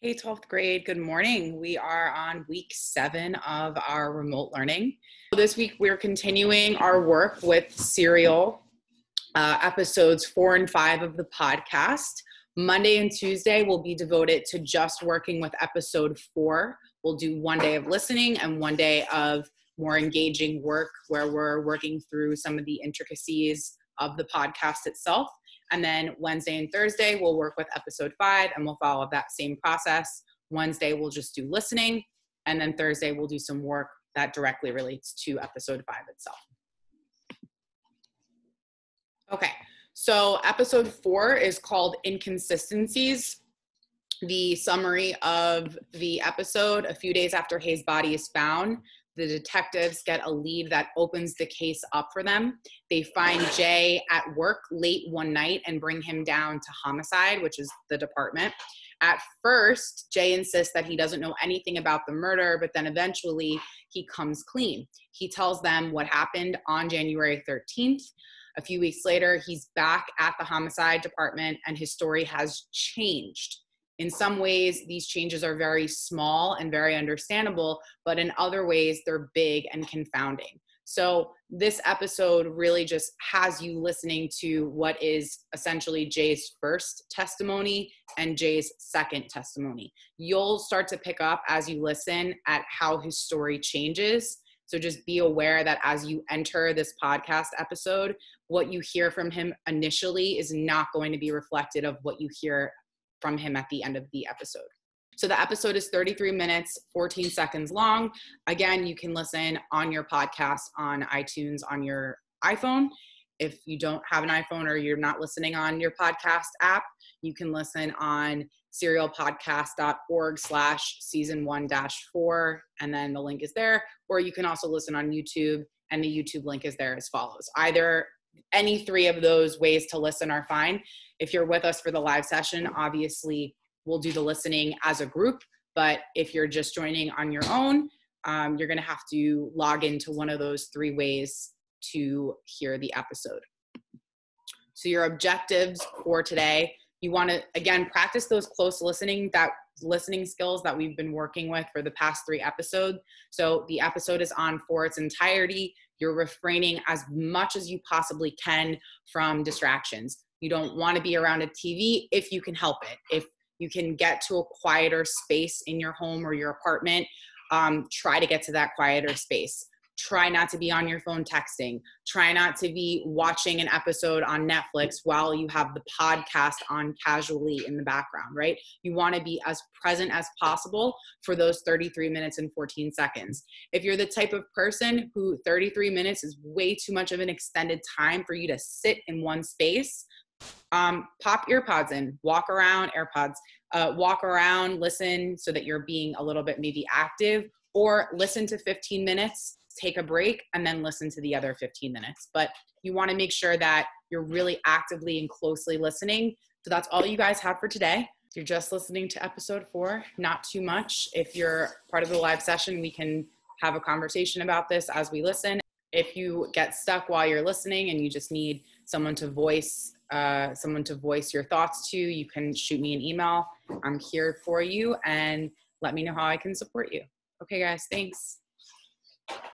Hey, 12th grade, good morning. We are on week 7 of our remote learning. This week, we're continuing our work with serial episodes 4 and 5 of the podcast. Monday and Tuesday will be devoted to just working with episode 4. We'll do one day of listening and one day of more engaging work where we're working through some of the intricacies of the podcast itself. And then Wednesday and Thursday, we'll work with episode 5 and we'll follow that same process. Wednesday, we'll just do listening. And then Thursday, we'll do some work that directly relates to episode 5 itself. Okay, so episode 4 is called Inconsistencies. The summary of the episode: a few days after Hayes' body is found, the detectives get a lead that opens the case up for them. They find Jay at work late one night and bring him down to homicide, which is the department. At first, Jay insists that he doesn't know anything about the murder, but then eventually he comes clean. He tells them what happened on January 13th. A few weeks later, he's back at the homicide department and his story has changed. In some ways, these changes are very small and very understandable, but in other ways, they're big and confounding. So this episode really just has you listening to what is essentially Jay's first testimony and Jay's second testimony. You'll start to pick up as you listen at how his story changes. So just be aware that as you enter this podcast episode, what you hear from him initially is not going to be reflected of what you hear from him at the end of the episode. So the episode is 33 minutes, 14 seconds long. Again, you can listen on your podcast on iTunes on your iPhone. If you don't have an iPhone or you're not listening on your podcast app, you can listen on serialpodcast.org/season1-4, and then the link is there. Or you can also listen on YouTube, and the YouTube link is there as follows. Any three of those ways to listen are fine. If you're with us for the live session, obviously we'll do the listening as a group, but if you're just joining on your own, you're gonna have to log into one of those 3 ways to hear the episode. So your objectives for today: you wanna, again, practice those close listening skills that we've been working with for the past 3 episodes. So the episode is on for its entirety. You're refraining as much as you possibly can from distractions. You don't want to be around a TV if you can help it. If you can get to a quieter space in your home or your apartment, try to get to that quieter space. Try not to be on your phone texting. Try not to be watching an episode on Netflix while you have the podcast on casually in the background, right? You want to be as present as possible for those 33 minutes and 14 seconds. If you're the type of person who 33 minutes is way too much of an extended time for you to sit in one space, pop earpods in, walk around, walk around, listen so that you're being a little bit maybe active, or listen to 15 minutes, take a break, and then listen to the other 15 minutes. But you want to make sure that you're really actively and closely listening. So that's all you guys have for today. If you're just listening to episode 4, not too much. If you're part of the live session, we can have a conversation about this as we listen. If you get stuck while you're listening and you just need someone to voice your thoughts to, you can shoot me an email. I'm here for you, and let me know how I can support you. Okay, guys, thanks.